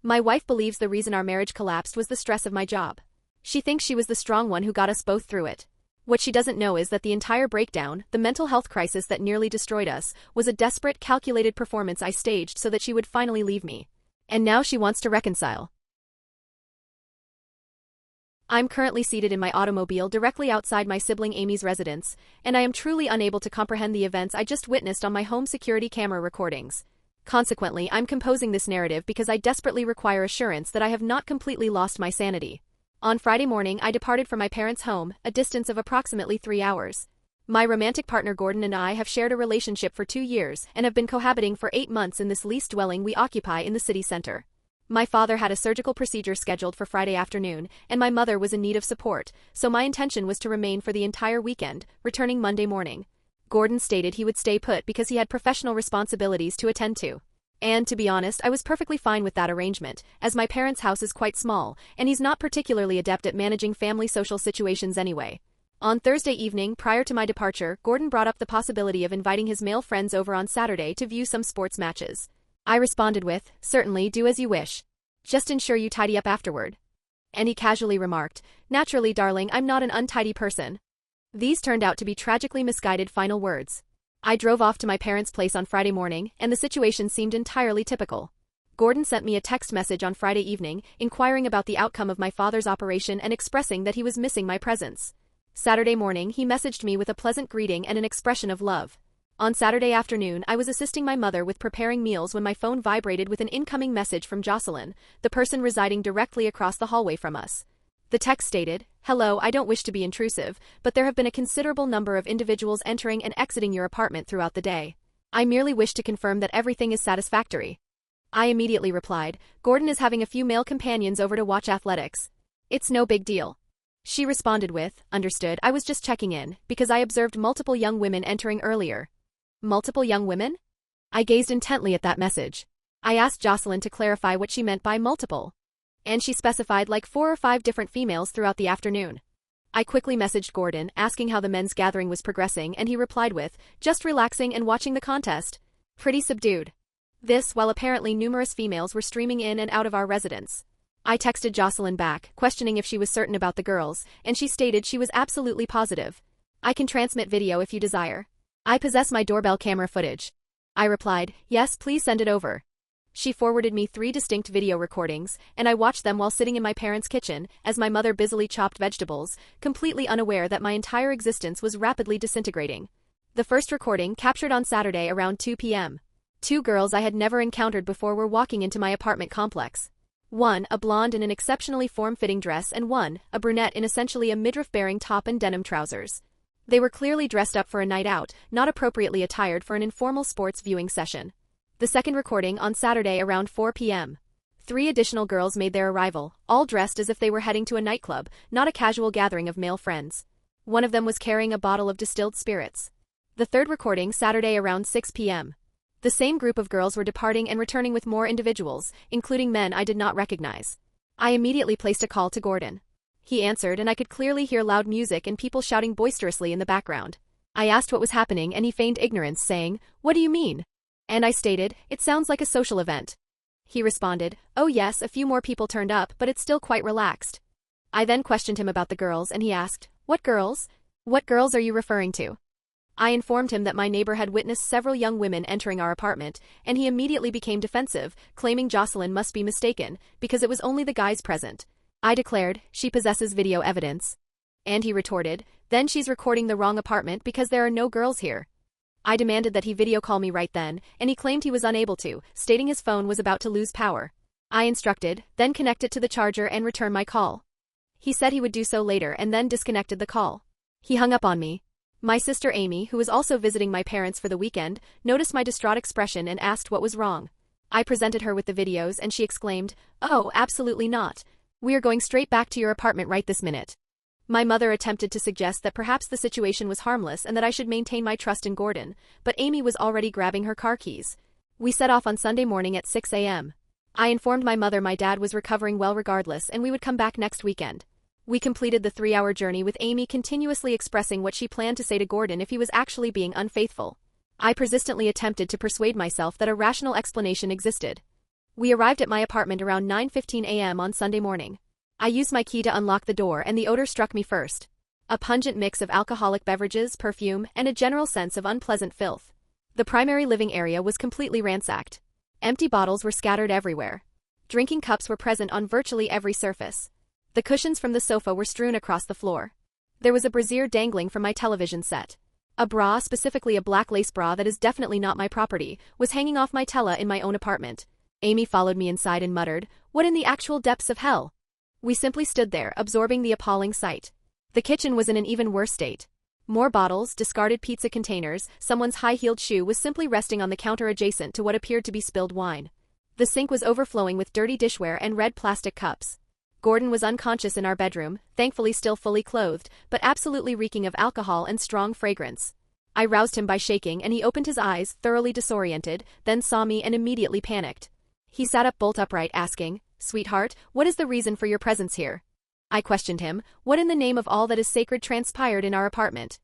My wife believes the reason our marriage collapsed was the stress of my job. She thinks she was the strong one who got us both through it. What she doesn't know is that the entire breakdown, the mental health crisis that nearly destroyed us, was a desperate, calculated performance I staged so that she would finally leave me. And now she wants to reconcile. I'm currently seated in my automobile directly outside my sibling Amy's residence, and I am truly unable to comprehend the events I just witnessed on my home security camera recordings. Consequently, I'm composing this narrative because I desperately require assurance that I have not completely lost my sanity. On Friday morning, I departed from my parents' home, a distance of approximately 3 hours. My romantic partner Gordon and I have shared a relationship for 2 years and have been cohabiting for 8 months in this leased dwelling we occupy in the city center. My father had a surgical procedure scheduled for Friday afternoon, and my mother was in need of support, so my intention was to remain for the entire weekend, returning Monday morning. Gordon stated he would stay put because he had professional responsibilities to attend to. And, to be honest, I was perfectly fine with that arrangement, as my parents' house is quite small, and he's not particularly adept at managing family social situations anyway. On Thursday evening, prior to my departure, Gordon brought up the possibility of inviting his male friends over on Saturday to view some sports matches. I responded with, "Certainly, do as you wish. Just ensure you tidy up afterward." And he casually remarked, "Naturally, darling, I'm not an untidy person." These turned out to be tragically misguided final words. I drove off to my parents' place on Friday morning, and the situation seemed entirely typical. Gordon sent me a text message on Friday evening, inquiring about the outcome of my father's operation and expressing that he was missing my presence. Saturday morning, he messaged me with a pleasant greeting and an expression of love. On Saturday afternoon, I was assisting my mother with preparing meals when my phone vibrated with an incoming message from Jocelyn, the person residing directly across the hallway from us. The text stated, "Hello, I don't wish to be intrusive, but there have been a considerable number of individuals entering and exiting your apartment throughout the day. I merely wish to confirm that everything is satisfactory." I immediately replied, "Gordon is having a few male companions over to watch athletics. It's no big deal." She responded with, "Understood, I was just checking in, because I observed multiple young women entering earlier." Multiple young women? I gazed intently at that message. I asked Jocelyn to clarify what she meant by multiple, and she specified like 4 or 5 different females throughout the afternoon. I quickly messaged Gordon, asking how the men's gathering was progressing, and he replied with, "Just relaxing and watching the contest. Pretty subdued." This, while apparently numerous females were streaming in and out of our residence. I texted Jocelyn back, questioning if she was certain about the girls, and she stated she was absolutely positive. "I can transmit video if you desire. I possess my doorbell camera footage." I replied, "Yes, please send it over." She forwarded me 3 distinct video recordings, and I watched them while sitting in my parents' kitchen, as my mother busily chopped vegetables, completely unaware that my entire existence was rapidly disintegrating. The first recording, captured on Saturday around 2 p.m. 2 girls I had never encountered before were walking into my apartment complex. One, a blonde in an exceptionally form-fitting dress, and one, a brunette in essentially a midriff-bearing top and denim trousers. They were clearly dressed up for a night out, not appropriately attired for an informal sports viewing session. The second recording, on Saturday around 4 p.m. 3 additional girls made their arrival, all dressed as if they were heading to a nightclub, not a casual gathering of male friends. One of them was carrying a bottle of distilled spirits. The third recording, Saturday around 6 p.m. The same group of girls were departing and returning with more individuals, including men I did not recognize. I immediately placed a call to Gordon. He answered, and I could clearly hear loud music and people shouting boisterously in the background. I asked what was happening, and he feigned ignorance, saying, "What do you mean?" And I stated, "It sounds like a social event." He responded, "Oh yes, a few more people turned up, but it's still quite relaxed." I then questioned him about the girls, and he asked, "What girls? What girls are you referring to?" I informed him that my neighbor had witnessed several young women entering our apartment, and he immediately became defensive, claiming Jocelyn must be mistaken, because it was only the guys present. I declared, "She possesses video evidence." And he retorted, "Then she's recording the wrong apartment because there are no girls here." I demanded that he video call me right then, and he claimed he was unable to, stating his phone was about to lose power. I instructed, "Then connect it to the charger and return my call." He said he would do so later and then disconnected the call. He hung up on me. My sister Amy, who was also visiting my parents for the weekend, noticed my distraught expression and asked what was wrong. I presented her with the videos and she exclaimed, "Oh, absolutely not. We are going straight back to your apartment right this minute." My mother attempted to suggest that perhaps the situation was harmless and that I should maintain my trust in Gordon, but Amy was already grabbing her car keys. We set off on Sunday morning at 6 a.m. I informed my mother my dad was recovering well regardless and we would come back next weekend. We completed the 3-hour journey with Amy continuously expressing what she planned to say to Gordon if he was actually being unfaithful. I persistently attempted to persuade myself that a rational explanation existed. We arrived at my apartment around 9:15 a.m. on Sunday morning. I used my key to unlock the door and the odor struck me first. A pungent mix of alcoholic beverages, perfume, and a general sense of unpleasant filth. The primary living area was completely ransacked. Empty bottles were scattered everywhere. Drinking cups were present on virtually every surface. The cushions from the sofa were strewn across the floor. There was a brassiere dangling from my television set. A bra, specifically a black lace bra that is definitely not my property, was hanging off my tella in my own apartment. Amy followed me inside and muttered, "What in the actual depths of hell?" We simply stood there, absorbing the appalling sight. The kitchen was in an even worse state. More bottles, discarded pizza containers, someone's high-heeled shoe was simply resting on the counter adjacent to what appeared to be spilled wine. The sink was overflowing with dirty dishware and red plastic cups. Gordon was unconscious in our bedroom, thankfully still fully clothed, but absolutely reeking of alcohol and strong fragrance. I roused him by shaking and he opened his eyes, thoroughly disoriented, then saw me and immediately panicked. He sat up bolt upright asking, "Sweetheart, what is the reason for your presence here?" I questioned him, "What in the name of all that is sacred transpired in our apartment?"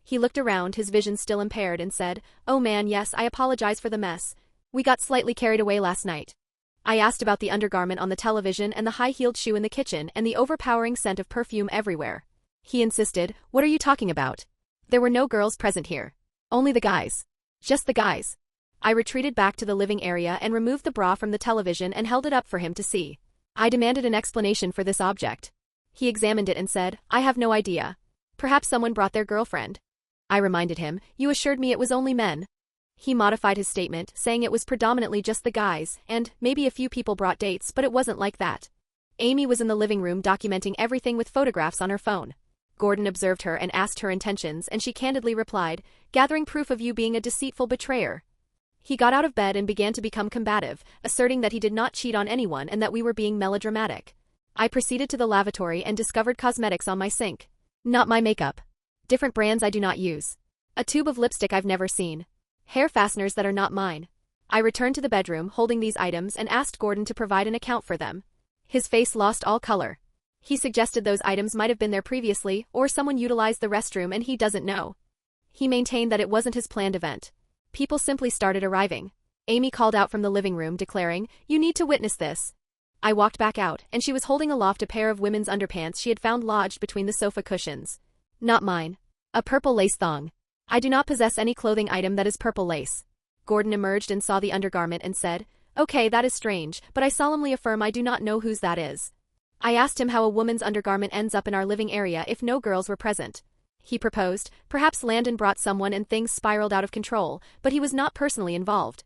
He looked around, his vision still impaired, and said, "Oh man, yes, I apologize for the mess. We got slightly carried away last night." I asked about the undergarment on the television and the high-heeled shoe in the kitchen and the overpowering scent of perfume everywhere. He insisted, "What are you talking about? There were no girls present here. Only the guys. Just the guys." I retreated back to the living area and removed the bra from the television and held it up for him to see. I demanded an explanation for this object. He examined it and said, "I have no idea. Perhaps someone brought their girlfriend." I reminded him, "You assured me it was only men." He modified his statement, saying it was predominantly just the guys, and maybe a few people brought dates, but it wasn't like that. Amy was in the living room documenting everything with photographs on her phone. Gordon observed her and asked her intentions, and she candidly replied, "Gathering proof of you being a deceitful betrayer." He got out of bed and began to become combative, asserting that he did not cheat on anyone and that we were being melodramatic. I proceeded to the lavatory and discovered cosmetics on my sink. Not my makeup. Different brands I do not use. A tube of lipstick I've never seen. Hair fasteners that are not mine. I returned to the bedroom holding these items and asked Gordon to provide an account for them. His face lost all color. He suggested those items might have been there previously, or someone utilized the restroom and he doesn't know. He maintained that it wasn't his planned event. People simply started arriving. Amy called out from the living room, declaring, "You need to witness this." I walked back out, and she was holding aloft a pair of women's underpants she had found lodged between the sofa cushions. Not mine. A purple lace thong. I do not possess any clothing item that is purple lace. Gordon emerged and saw the undergarment and said, "Okay, that is strange, but I solemnly affirm I do not know whose that is." I asked him how a woman's undergarment ends up in our living area if no girls were present. He proposed, perhaps Landon brought someone and things spiraled out of control, but he was not personally involved.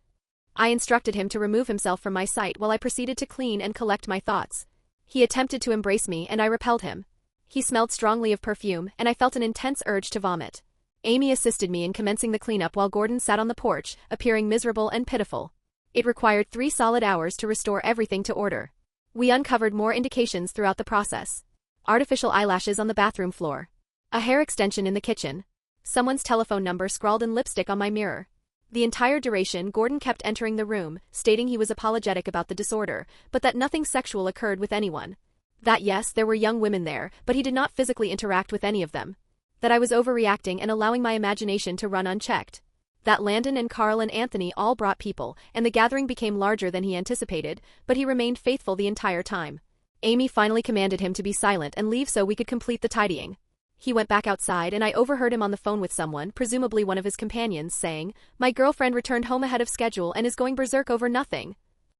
I instructed him to remove himself from my sight while I proceeded to clean and collect my thoughts. He attempted to embrace me and I repelled him. He smelled strongly of perfume and I felt an intense urge to vomit. Amy assisted me in commencing the cleanup while Gordon sat on the porch, appearing miserable and pitiful. It required 3 solid hours to restore everything to order. We uncovered more indications throughout the process. Artificial eyelashes on the bathroom floor. A hair extension in the kitchen. Someone's telephone number scrawled in lipstick on my mirror. The entire duration, Gordon kept entering the room, stating he was apologetic about the disorder, but that nothing sexual occurred with anyone. That yes, there were young women there, but he did not physically interact with any of them. That I was overreacting and allowing my imagination to run unchecked. That Landon and Carl and Anthony all brought people, and the gathering became larger than he anticipated, but he remained faithful the entire time. Amy finally commanded him to be silent and leave so we could complete the tidying. He went back outside and I overheard him on the phone with someone, presumably one of his companions, saying, "My girlfriend returned home ahead of schedule and is going berserk over nothing."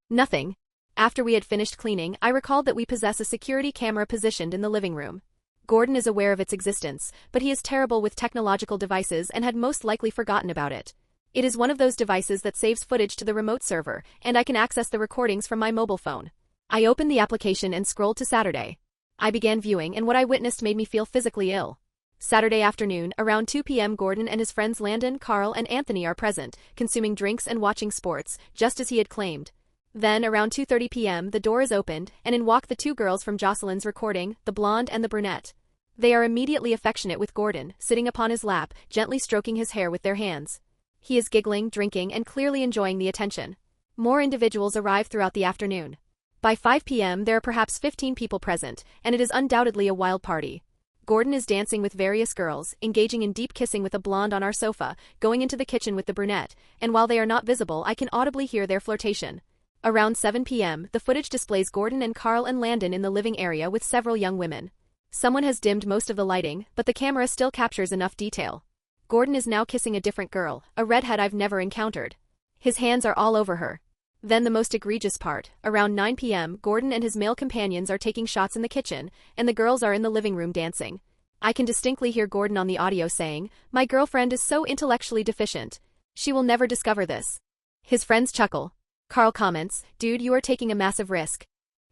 Nothing. After we had finished cleaning, I recalled that we possess a security camera positioned in the living room. Gordon is aware of its existence, but he is terrible with technological devices and had most likely forgotten about it. It is one of those devices that saves footage to the remote server, and I can access the recordings from my mobile phone. I opened the application and scrolled to Saturday. I began viewing and what I witnessed made me feel physically ill. Saturday afternoon, around 2 p.m. Gordon and his friends Landon, Carl, and Anthony are present, consuming drinks and watching sports, just as he had claimed. Then, around 2:30 p.m., the door is opened, and in walk the 2 girls from Jocelyn's recording, the blonde and the brunette. They are immediately affectionate with Gordon, sitting upon his lap, gently stroking his hair with their hands. He is giggling, drinking, and clearly enjoying the attention. More individuals arrive throughout the afternoon. By 5 p.m. there are perhaps 15 people present, and it is undoubtedly a wild party. Gordon is dancing with various girls, engaging in deep kissing with a blonde on our sofa, going into the kitchen with the brunette, and while they are not visible I can audibly hear their flirtation. Around 7 p.m., the footage displays Gordon and Carl and Landon in the living area with several young women. Someone has dimmed most of the lighting, but the camera still captures enough detail. Gordon is now kissing a different girl, a redhead I've never encountered. His hands are all over her. Then the most egregious part, around 9 p.m., Gordon and his male companions are taking shots in the kitchen, and the girls are in the living room dancing. I can distinctly hear Gordon on the audio saying, "My girlfriend is so intellectually deficient. She will never discover this." His friends chuckle. Carl comments, "Dude, you are taking a massive risk."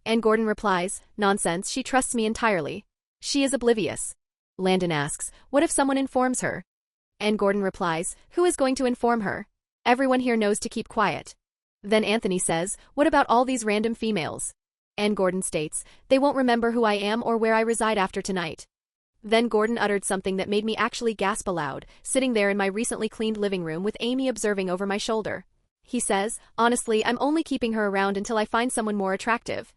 And Gordon replies, "Nonsense, she trusts me entirely. She is oblivious." Landon asks, "What if someone informs her?" And Gordon replies, "Who is going to inform her? Everyone here knows to keep quiet." Then Anthony says, "What about all these random females?" And Gordon states, "They won't remember who I am or where I reside after tonight." Then Gordon uttered something that made me actually gasp aloud, sitting there in my recently cleaned living room with Amy observing over my shoulder. He says, "Honestly, I'm only keeping her around until I find someone more attractive.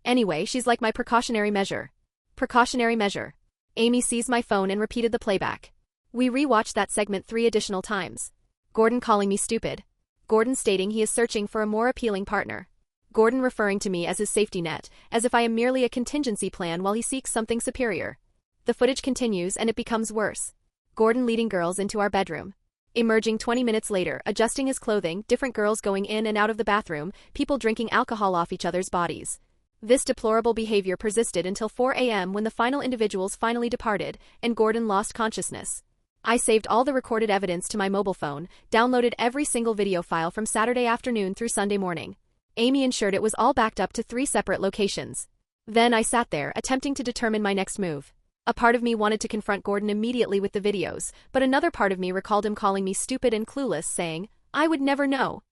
Anyway, she's like my precautionary measure." Precautionary measure. Amy seized my phone and repeated the playback. We re-watched that segment 3 additional times. Gordon calling me stupid. Gordon stating he is searching for a more appealing partner. Gordon referring to me as his safety net, as if I am merely a contingency plan while he seeks something superior. The footage continues and it becomes worse. Gordon leading girls into our bedroom. Emerging 20 minutes later, adjusting his clothing, different girls going in and out of the bathroom, people drinking alcohol off each other's bodies. This deplorable behavior persisted until 4 a.m. when the final individuals finally departed, and Gordon lost consciousness. I saved all the recorded evidence to my mobile phone, downloaded every single video file from Saturday afternoon through Sunday morning. Amy ensured it was all backed up to 3 separate locations. Then I sat there, attempting to determine my next move. A part of me wanted to confront Gordon immediately with the videos, but another part of me recalled him calling me stupid and clueless, saying, "I would never know."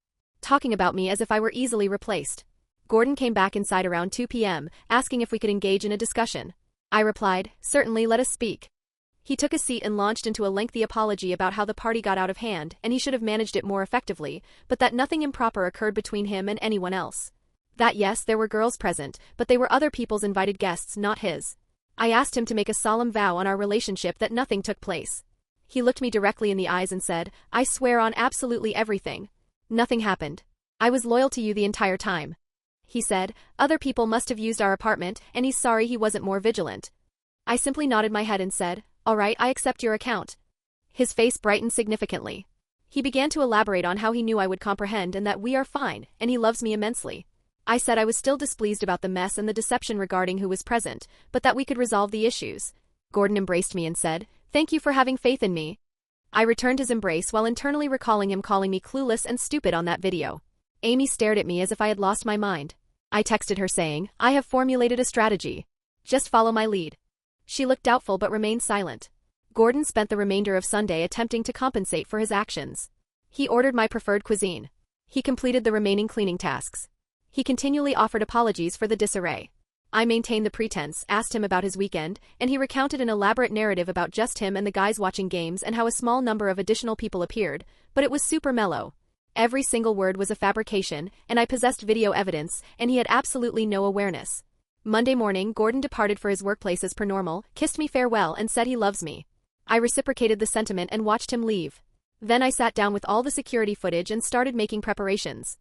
Talking about me as if I were easily replaced. Gordon came back inside around 2 p.m., asking if we could engage in a discussion. I replied, "Certainly, let us speak." He took a seat and launched into a lengthy apology about how the party got out of hand and he should have managed it more effectively, but that nothing improper occurred between him and anyone else. That yes, there were girls present, but they were other people's invited guests, not his. I asked him to make a solemn vow on our relationship that nothing took place. He looked me directly in the eyes and said, "I swear on absolutely everything. Nothing happened. I was loyal to you the entire time." He said, "Other people must have used our apartment, and he's sorry he wasn't more vigilant." I simply nodded my head and said, "All right, I accept your account." His face brightened significantly. He began to elaborate on how he knew I would comprehend and that we are fine, and he loves me immensely. I said I was still displeased about the mess and the deception regarding who was present, but that we could resolve the issues. Gordon embraced me and said, "Thank you for having faith in me." I returned his embrace while internally recalling him calling me clueless and stupid on that video. Amy stared at me as if I had lost my mind. I texted her saying, "I have formulated a strategy. Just follow my lead." She looked doubtful but remained silent. Gordon spent the remainder of Sunday attempting to compensate for his actions. He ordered my preferred cuisine. He completed the remaining cleaning tasks. He continually offered apologies for the disarray. I maintained the pretense, asked him about his weekend, and he recounted an elaborate narrative about just him and the guys watching games and how a small number of additional people appeared, but it was super mellow. Every single word was a fabrication, and I possessed video evidence, and he had absolutely no awareness. Monday morning, Gordon departed for his workplace as per normal, kissed me farewell and said he loves me. I reciprocated the sentiment and watched him leave. Then I sat down with all the security footage and started making preparations.